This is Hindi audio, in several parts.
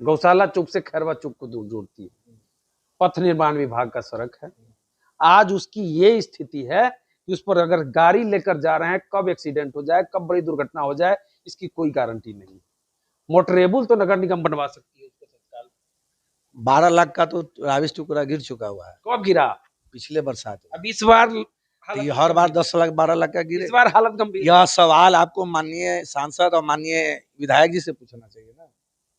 गौशाला चौक से खैरवा चौक को जोड़ती है। पथ निर्माण विभाग का सड़क है। आज उसकी ये स्थिति है कि उस पर अगर गाड़ी लेकर जा रहे हैं, कब एक्सीडेंट हो जाए, कब बड़ी दुर्घटना हो जाए, इसकी कोई गारंटी नहीं। मोटरेबल तो नगर निगम बनवा सकती है उसको तत्काल। 12 लाख का तो राविस टुकड़ा गिर चुका हुआ है। कब गिरा? पिछले बरसात में। अब इस बार हर बार 10 लाख 12 लाख का गिरे। इस बार हालत गंभीर। यह सवाल आपको माननीय सांसद और माननीय विधायक जी से पूछना चाहिए ना।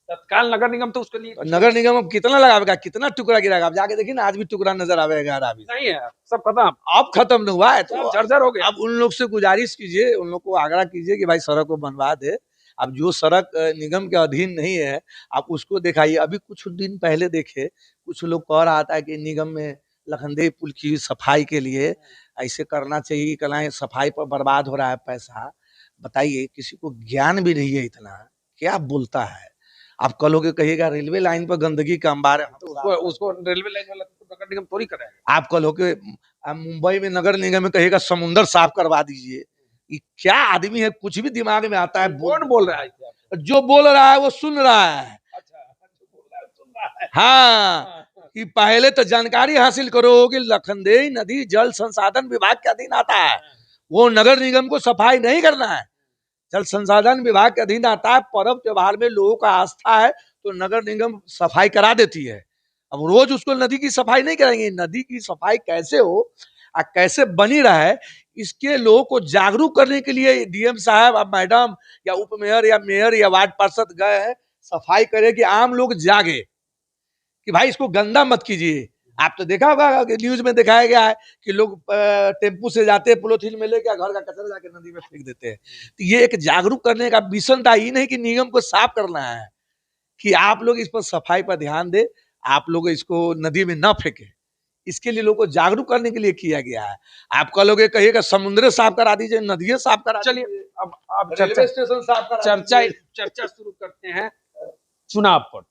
तत्काल नगर निगम तो उसके लिए, नगर निगम अब कितना लगाएगा, कितना टुकड़ा गिराएगा? आप जाके देखिए ना, आज भी टुकड़ा नजर आवेगा। नहीं है, सब खत्म। अब खत्म नहीं हुआ है तो जर्जर हो गया। अब उन लोग से गुजारिश कीजिए, उन लोग को आग्रह कीजिए कि भाई सड़क को बनवा दे। अब जो सड़क निगम के अधीन नहीं है, आप उसको दिखाइए। अभी कुछ दिन पहले देखे, कुछ लोग कह रहा था कि निगम में लखनदेई पुल की सफाई के लिए ऐसे करना चाहिए, कलाएं सफाई पर बर्बाद हो रहा है पैसा। बताइए, किसी को ज्ञान भी नहीं है इतना, क्या बोलता है? आप कल होके कहिएगा रेलवे लाइन पर गंदगी का अंबार है, तो उसको रेलवे लाइन वाला नगर निगम थोड़ी कराएगा। आप कल होके मुंबई में नगर निगम में कहिएगा समुंदर साफ करवा दीजिए। ये क्या आदमी है, कुछ भी दिमाग में आता है। कौन बोल रहा है? जो बोल रहा है वो सुन रहा है। हाँ, कि पहले तो जानकारी हासिल करो कि लखनदेई नदी जल संसाधन विभाग के अधीन आता है। वो नगर निगम को सफाई नहीं करना है, जल संसाधन विभाग के अधीन आता है। पर्व त्योहार में लोगों का आस्था है तो नगर निगम सफाई करा देती है। अब रोज उसको नदी की सफाई नहीं करेंगे। नदी की सफाई कैसे हो और कैसे बनी रहे, इसके लोगों को जागरूक करने के लिए डीएम साहब, अब मैडम या उप मेयर या मेयर या वार्ड पार्षद गए हैं सफाई करे कि आम लोग जागे कि भाई इसको गंदा मत कीजिए। आप तो देखा होगा कि न्यूज में दिखाया गया है कि लोग टेम्पू से जाते हैं, पोलोथीन में लेकर घर का कचरा जाके नदी में फेंक देते हैं। तो ये एक जागरूक करने का मिशन था। ये नहीं कि निगम को साफ करना है, कि आप लोग इस पर सफाई पर ध्यान दे, आप लोग इसको नदी में न फेंके। इसके लिए लोगों को जागरूक करने के लिए किया गया है। आप कहोगे कहिएगा समुद्र साफ करा दीजिए, नदियां साफ करा। चलिए अब रेलवे स्टेशन साफ करा। चर्चा शुरू करते हैं चुनाव पर।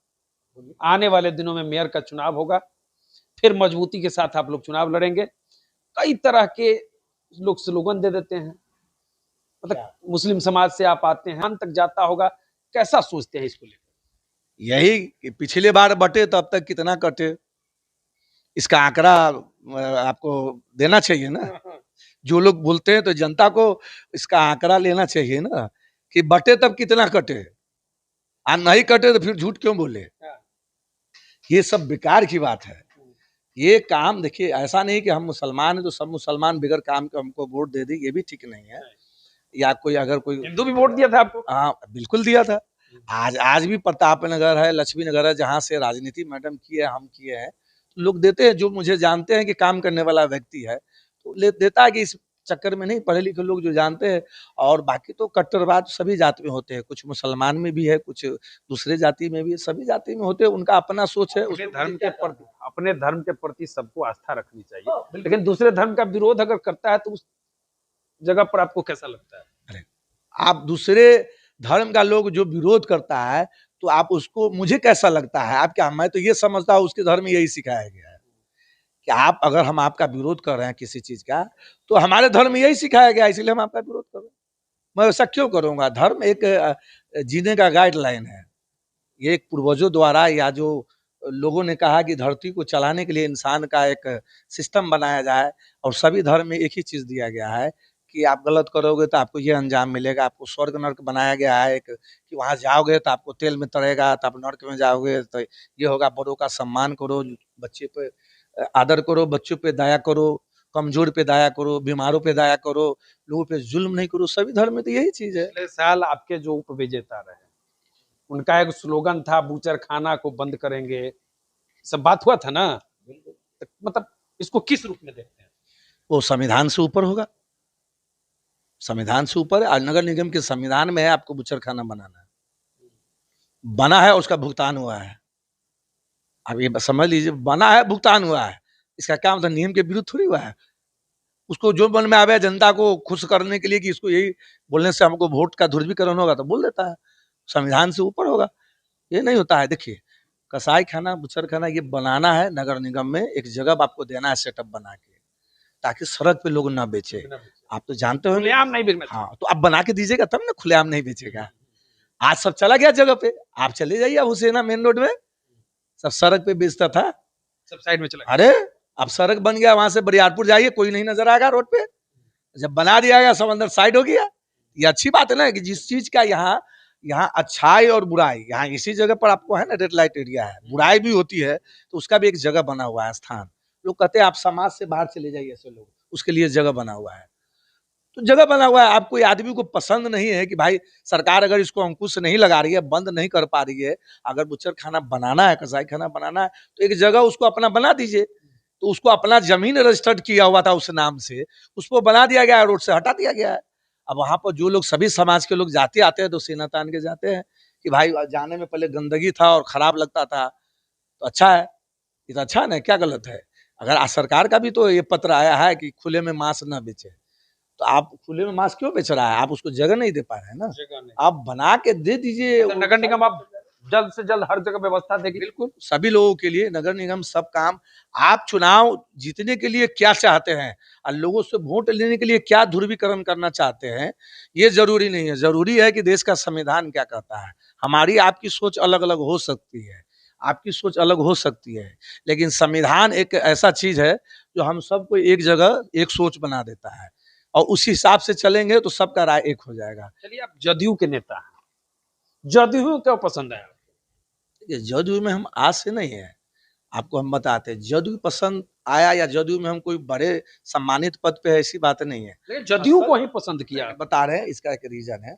आने वाले दिनों में मेयर का चुनाव होगा, फिर मजबूती के साथ आप लोग चुनाव लड़ेंगे। कई तरह के लोग स्लोगन दे देते हैं, मतलब मुस्लिम समाज से आप आते हैं, तक जाता होगा। कैसा सोचते हैं इसको लेकर? यही कि पिछले बार बटे तो अब तक कितना कटे, इसका आंकड़ा आपको देना चाहिए ना। जो लोग बोलते हैं तो जनता को इसका आंकड़ा लेना चाहिए ना, कि बटे तब कितना कटे, और नहीं कटे तो फिर झूठ क्यों बोले। ये सब बेकार की बात है। ये काम देखिए, ऐसा नहीं कि हम मुसलमान हैं तो सब मुसलमान बिगड़ काम के हमको वोट दे दी, ये भी ठीक नहीं है। या कोई अगर कोई हिंदू भी वोट दिया था आपको? हाँ बिल्कुल दिया था। आज भी प्रताप नगर है, लक्ष्मी नगर है, जहाँ से राजनीति मैडम की है, हम किए हैं, तो लोग देते हैं। जो मुझे जानते हैं कि काम करने वाला व्यक्ति है तो देता है, कि इस चक्कर में नहीं। पढ़े लिखे लोग जो जानते हैं, और बाकी तो कट्टरवाद सभी जाति में होते हैं। कुछ मुसलमान में भी है, कुछ दूसरे जाति में भी है, सभी जाति में होते हैं। उनका अपना सोच है। अपने धर्म के प्रति सबको आस्था रखनी चाहिए, लेकिन दूसरे धर्म का विरोध अगर करता है तो उस जगह पर आपको कैसा लगता है? अरे आप दूसरे धर्म का लोग जो विरोध करता है तो आप उसको, मुझे कैसा लगता है आप क्या, मैं तो ये समझता हूँ उसके धर्म में यही सिखाया गया है कि आप अगर हम आपका विरोध कर रहे हैं किसी चीज का, तो हमारे धर्म में यही सिखाया गया, इसलिए हम आपका विरोध कर रहे हैं। मैं वैसा क्यों करूंगा? धर्म एक जीने का गाइडलाइन है। ये एक पूर्वजों द्वारा, या जो लोगों ने कहा कि धरती को चलाने के लिए इंसान का एक सिस्टम बनाया जाए, और सभी धर्म में एक ही चीज दिया गया है कि आप गलत करोगे तो आपको ये अंजाम मिलेगा। आपको स्वर्ग नर्क बनाया गया है एक, कि वहां जाओगे तो आपको तेल में तड़ेगा, तो आप नर्क में जाओगे तो ये होगा। बड़ों का सम्मान करो, बच्चे पे आदर करो, बच्चों पे दया करो, कमजोर पे दया करो, बीमारों पे दया करो, लोगों पे जुल्म नहीं करो। सभी धर्म में तो यही चीज है। पिछले साल आपके जो उप विजेता रहे, उनका एक स्लोगन था बूचर खाना को बंद करेंगे, सब बात हुआ था ना। मतलब इसको किस रूप में देखते हैं? वो संविधान से ऊपर होगा, संविधान से ऊपर है। नगर निगम के संविधान में है आपको बूचर खाना बनाना है, बना है, उसका भुगतान हुआ है। अब ये समझ लीजिए, बना है, भुगतान हुआ है, इसका क्या मतलब नियम के विरुद्ध थोड़ी हुआ है। उसको जो मन में आवे, जनता को खुश करने के लिए कि इसको यही बोलने से हमको वोट का ध्रुवीकरण होगा, तो बोल देता है। संविधान से ऊपर होगा, ये नहीं होता है। देखिए, कसाई खाना, बुचर खाना, ये बनाना है नगर निगम में, एक जगह आपको देना है सेटअप बना के, ताकि सड़क पे लोग ना बेचे। आप तो जानते हो खुलेआम नहीं बेचना। हाँ, तो आप बना के दीजिएगा तब ना खुलेआम नहीं बेचेगा। आज सब चला गया जगह पे, आप चले जाइए अब हुसैना मेन रोड में, सब सड़क पे बेचता था, सब साइड में चला गया। अरे अब सड़क बन गया, वहां से बरियारपुर जाइए कोई नहीं नजर आएगा रोड पे, जब बना दिया गया सब अंदर साइड हो गया। ये अच्छी बात है ना कि जिस चीज का यहाँ यहाँ अच्छाई और बुराई, यहाँ इसी जगह पर आपको है ना रेड लाइट एरिया है, बुराई भी होती है तो उसका भी एक जगह बना हुआ है स्थान। लोग कहते हैं आप समाज से बाहर चले जाइए, ऐसे लोग, उसके लिए जगह बना हुआ है, तो जगह बना हुआ है। आप कोई आदमी को पसंद नहीं है कि भाई सरकार अगर इसको अंकुश नहीं लगा रही है, बंद नहीं कर पा रही है, अगर बुच्चर खाना बनाना है, कसाई खाना बनाना है, तो एक जगह उसको अपना बना दीजिए। तो उसको अपना जमीन रजिस्टर्ड किया हुआ था उस नाम से, उसको बना दिया गया, रोड से हटा दिया गया है। अब वहां पर जो लोग सभी समाज के लोग जाते आते हैं तो सीना तान के जाते हैं कि भाई जाने में पहले गंदगी था और खराब लगता था, तो अच्छा है, ये तो अच्छा है ना, क्या गलत है। अगर सरकार का भी तो ये पत्र आया है कि खुले में मांस न बेचे, तो आप खुले में मांस क्यों बेच रहा है, आप उसको जगह नहीं दे पा रहे हैं ना, जगह नहीं। आप बना के दे दीजिए। तो नगर निगम आप जल्द से जल्द हर जगह व्यवस्था देगी। बिल्कुल सभी लोगों के लिए नगर निगम सब काम, आप चुनाव जीतने के लिए क्या चाहते हैं और लोगों से वोट लेने के लिए क्या ध्रुवीकरण करना चाहते हैं, ये जरूरी नहीं है। जरूरी है कि देश का संविधान क्या कहता है। हमारी आपकी सोच अलग अलग हो सकती है, आपकी सोच अलग हो सकती है, लेकिन संविधान एक ऐसा चीज है जो हम सबको एक जगह एक सोच बना देता है, और उस हिसाब से चलेंगे तो सबका राय एक हो जाएगा। चलिए, आप जदयू के नेता हैं, जदयू क्यों पसंद है? जदयू में हम आज से नहीं है, आपको हम बताते हैं, जदयू पसंद आया या जदयू में हम कोई बड़े सम्मानित पद पे है, ऐसी बात नहीं है। लेकिन जदयू को ही पसंद किया। बता रहे हैं इसका एक रीजन है,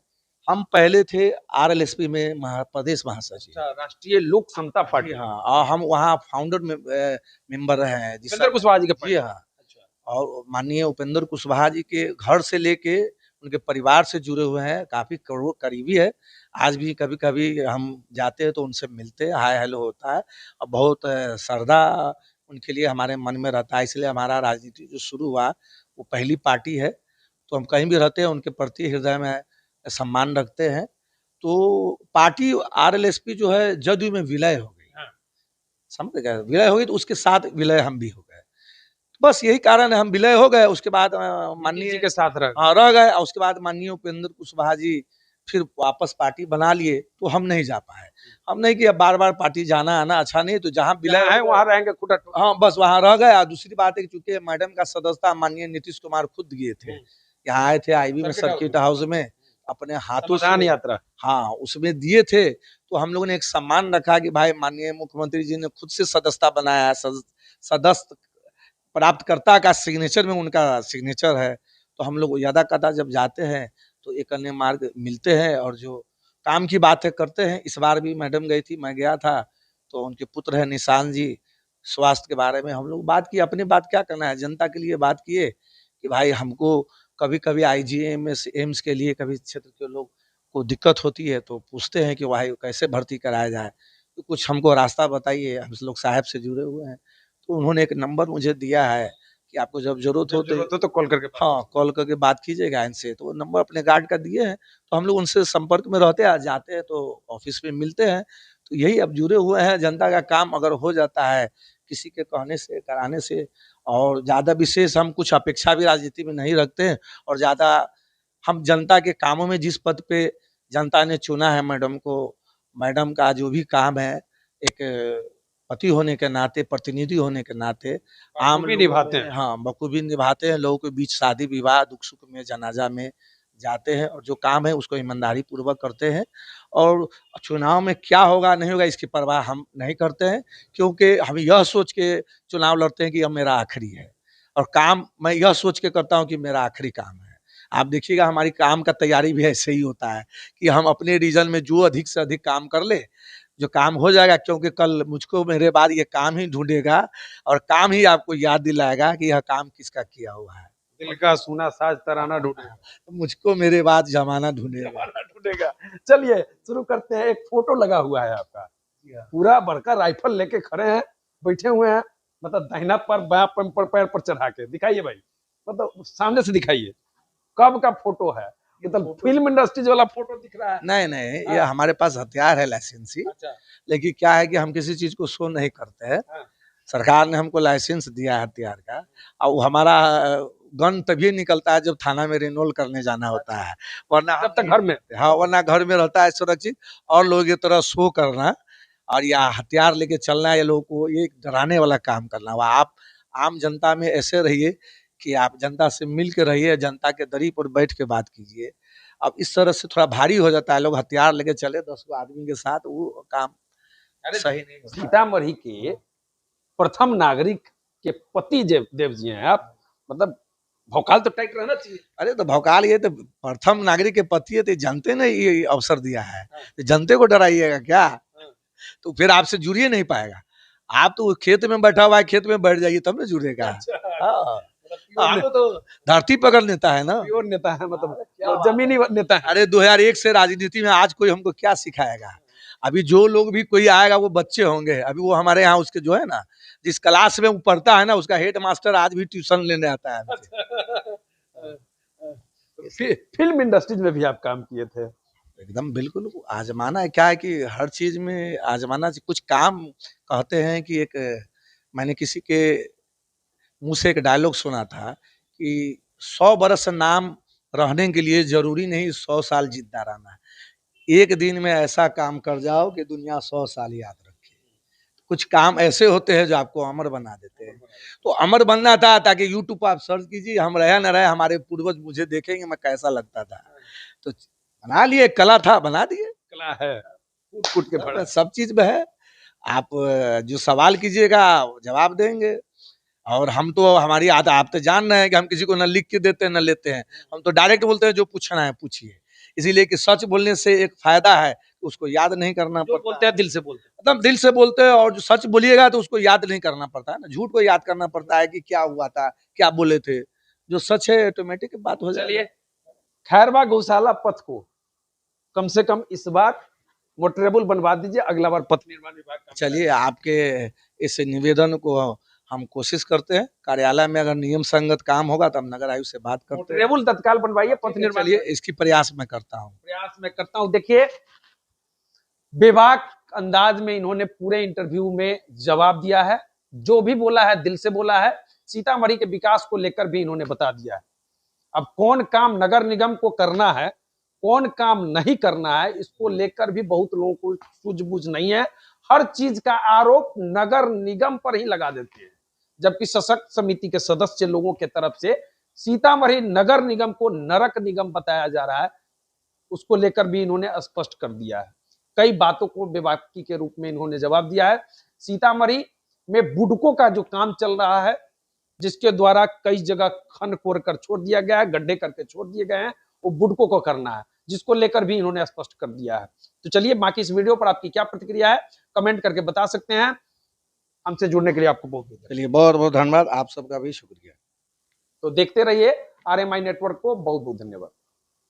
हम पहले थे आरएलएसपी में प्रदेश महासचिव, अच्छा, राष्ट्रीय लोक समता पार्टी। हाँ, और हम वहाँ फाउंडर मेंबर रहे हैं उपेंद्र कुशवाहा जी के जी पार्टी। हाँ। अच्छा। और माननीय उपेंद्र कुशवाहा जी के घर से लेके उनके परिवार से जुड़े हुए हैं, काफी करीबी है। आज भी कभी कभी हम जाते हैं तो उनसे मिलते हैं, हाय हेलो होता है, और बहुत श्रद्धा उनके लिए हमारे मन में रहता है। इसलिए हमारा राजनीति जो शुरू हुआ वो पहली पार्टी है, तो हम कहीं भी रहते हैं उनके प्रति हृदय में सम्मान रखते हैं। तो पार्टी आरएलएसपी जो है जदयू में विलय हो गई, हाँ। समझ गए, विलय हो गई तो उसके साथ विलय हम भी हो गए, बस यही कारण है, हम विलय हो गए। उसके बाद माननीय जी के साथ रह हाँ रह गए, और उसके बाद माननीय उपेंद्र कुशवाहा जी फिर वापस पार्टी बना लिए, तो हम नहीं जा पाए। हम नहीं कि अब बार बार पार्टी जाना आना अच्छा नहीं, तो जहाँ विलय है वहां रहेंगे खुद। हाँ बस वहाँ रह गए। और दूसरी बात है कि चूंकि मैडम का सदस्यता माननीय नीतीश कुमार खुद दिए थे, यहाँ आए थे आईबी में सर्किट हाउस में अपने हाथों से यात्रा, हाँ उसमें दिए थे, तो हम लोगों ने एक सम्मान रखा कि भाई माननीय मुख्यमंत्री जी ने खुद से सदस्यता बनाया है, सदस्य प्राप्तकर्ता का सिग्नेचर में उनका सिग्नेचर है, तो हम लोग ज्यादा कदा जब जाते हैं तो एक अन्य मार्ग मिलते हैं और जो काम की बातें करते हैं। इस बार भी मैडम गई थी, मैं गया था, तो उनके पुत्र है निशान जी, स्वास्थ्य के बारे में हम लोग बात की, अपनी बात क्या करना है, जनता के लिए बात किए कि भाई हमको कभी कभी आईजीएमएस एम्स के लिए कभी क्षेत्र के लोग को दिक्कत होती है, तो पूछते हैं कि भाई कैसे भर्ती कराया जाए, तो कुछ हमको रास्ता बताइए, हम लोग साहब से जुड़े हुए हैं। तो उन्होंने एक नंबर मुझे दिया है कि आपको जब जरूरत हो तो कॉल करके, हाँ कॉल करके बात कीजिएगा इनसे, तो वो नंबर अपने गार्ड का दिए हैं, तो हम लोग उनसे संपर्क में रहते हैं, जाते हैं तो ऑफिस में मिलते हैं। तो यही अब जुड़े हुए हैं, जनता का काम अगर हो जाता है किसी के कहने से कराने से, और ज्यादा विशेष हम कुछ अपेक्षा भी राजनीति में नहीं रखते हैं, और ज्यादा हम जनता के कामों में जिस पद पे जनता ने चुना है मैडम को, मैडम का जो भी काम है एक पति होने के नाते, प्रतिनिधि होने के नाते आम भी निभाते हैं। हाँ बखूबी निभाते हैं। लोगों के बीच शादी विवाह दुख सुख में जनाजा में जाते हैं, और जो काम है उसको ईमानदारी पूर्वक करते हैं। और चुनाव में क्या होगा नहीं होगा इसकी परवाह हम नहीं करते हैं, क्योंकि हम यह सोच के चुनाव लड़ते हैं कि अब मेरा आखिरी है, और काम मैं यह सोच के करता हूँ कि मेरा आखिरी काम है। आप देखिएगा हमारी काम का तैयारी भी ऐसे ही होता है कि हम अपने रीजन में जो अधिक से अधिक काम कर ले, जो काम हो जाएगा, क्योंकि कल मुझको मेरे बाद ये काम ही ढूंढेगा और काम ही आपको याद दिलाएगा कि यह काम किसका किया हुआ है। दिल का सुना साज तराना ढूंढेगा, मुझको मेरे बाद जमाना ढूंढेगा। चलिए शुरू करते हैं। एक फोटो लगा हुआ है आपका, पूरा बड़का राइफल लेके खड़े हैं, बैठे हुए हैं, मतलब दाहिना पर बायां पैर पर चढ़ा के दिखाइए भाई, मतलब सामने से दिखाइए, कब का फोटो है ये? तो फिल्म इंडस्ट्रीज वाला फोटो दिख रहा है। नहीं नहीं, ये हमारे पास हथियार है लाइसेंसी। अच्छा। लेकिन क्या है कि हम किसी चीज को शो नहीं करते हैं। सरकार ने हमको लाइसेंस दिया है हथियार का, और हमारा गन तभी निकलता है जब थाना में रिनोल करने जाना होता है, वरना जब तक घर में। हाँ, वरना घर में रहता है सुरक्षित। और लोग ये तरह शो करना और या हथियार लेके चलना, ये लोगों को ये एक डराने वाला काम करना। वह आप आम जनता में ऐसे रहिए कि आप जनता से मिल के रहिए, जनता के दरी पर बैठ के बात कीजिए। अब इस तरह से थोड़ा भारी हो जाता है, लोग हथियार लेके चले 10 गो आदमी के साथ, वो काम सही नहीं होता। सीतामढ़ी के प्रथम नागरिक के पति देव जी हैं आप, मतलब भौकाल तो टाइट रहना चाहिए। अरे तो भौकाल, ये तो प्रथम नागरिक के पति है, तो जनते ने ये अवसर दिया है, तो जनते को डराइएगा क्या? तो फिर आपसे जुड़िए नहीं पाएगा। आप तो खेत में बैठा हुआ है, खेत में बैठ जाइए तब ना जुड़ेगा। हाँ, आप तो धरती पकड़ नेता है ना, प्योर नेता है, मतलब जमीनी नेता है। अरे 2001 से राजनीति में आज कोई हमको क्या सिखाएगा? अभी जो लोग भी कोई आएगा वो बच्चे होंगे। अभी वो हमारे यहाँ उसके जो है ना, जिस क्लास में वो पढ़ता है ना, उसका हेड मास्टर आज भी ट्यूशन लेने आता है। फिल्म इंडस्ट्रीज में भी आप काम किए थे। एकदम बिल्कुल आजमाना है, क्या है कि हर चीज में आजमाना। कुछ काम कहते हैं कि एक, मैंने किसी के मुंह से एक डायलॉग सुना था कि 100 बरस नाम रहने के लिए जरूरी नहीं 100 साल जिंदा रहना। एक दिन में ऐसा काम कर जाओ कि दुनिया 100 साल याद रखे। कुछ काम ऐसे होते हैं जो आपको अमर बना देते हैं। तो अमर बनना था ताकि यूट्यूब पर आप सर्च कीजिए, हम रहे न रहे, हमारे पूर्वज मुझे देखेंगे मैं कैसा लगता था, तो बना लिए। कला था, बना दिए। कला है, कूट कूट के पड़ा। सब चीज में है। आप जो सवाल कीजिएगा जवाब देंगे। और हम तो, हमारी आदत, आप तो जान रहे हैं कि हम किसी को न लिख के देते हैं न लेते हैं, हम तो डायरेक्ट बोलते हैं जो पूछना है पूछिए। इसीलिए कि सच बोलने से एक फायदा है, उसको याद नहीं करना पड़ता। बोलते हैं दिल से बोलते हैं, मतलब दिल से बोलते हैं। और जो सच बोलिएगा तो उसको याद नहीं करना पड़ता है ना, झूठ को याद करना पड़ता है कि क्या हुआ था, क्या बोले थे। जो सच है ऑटोमेटिक बात हो जाए। चलिए, खैरवा गौशाला पथ को कम से कम इस बार मोटरेबल बनवा दीजिए, अगला बार पथ निर्माण विभाग का। चलिए, आपके इस निवेदन को हम कोशिश करते हैं। कार्यालय में अगर नियम संगत काम होगा तो हम नगर आयुक्त से बात करते हैं। मोटरेबल तत्काल बनवाइए, पथ निर्माण। चलिए, इसकी प्रयास मैं करता हूँ। देखिए, बेबाक अंदाज में इन्होंने पूरे इंटरव्यू में जवाब दिया है, जो भी बोला है दिल से बोला है। सीतामढ़ी के विकास को लेकर भी इन्होंने बता दिया है। अब कौन काम नगर निगम को करना है, कौन काम नहीं करना है, इसको लेकर भी बहुत लोगों को सूझबूझ नहीं है। हर चीज का आरोप नगर निगम पर ही लगा देते हैं, जबकि सशक्त समिति के सदस्य लोगों के तरफ से सीतामढ़ी नगर निगम को नरक निगम बताया जा रहा है, उसको लेकर भी इन्होंने स्पष्ट कर दिया है। कई बातों को बेबाकी के रूप में इन्होंने जवाब दिया है। सीतामढ़ी में बुडको का जो काम चल रहा है, जिसके द्वारा कई जगह खन कोर कर छोड़ दिया गया है, गड्ढे करके छोड़ दिए गए हैं, वो बुडको को करना है, जिसको लेकर भी इन्होंने स्पष्ट कर दिया है। तो चलिए, बाकी इस वीडियो पर आपकी क्या प्रतिक्रिया है, कमेंट करके बता सकते हैं। हमसे जुड़ने के लिए आपको बहुत बहुत, चलिए, बहुत बहुत धन्यवाद। आप सबका भी शुक्रिया। तो देखते रहिए RMI नेटवर्क को। बहुत बहुत धन्यवाद।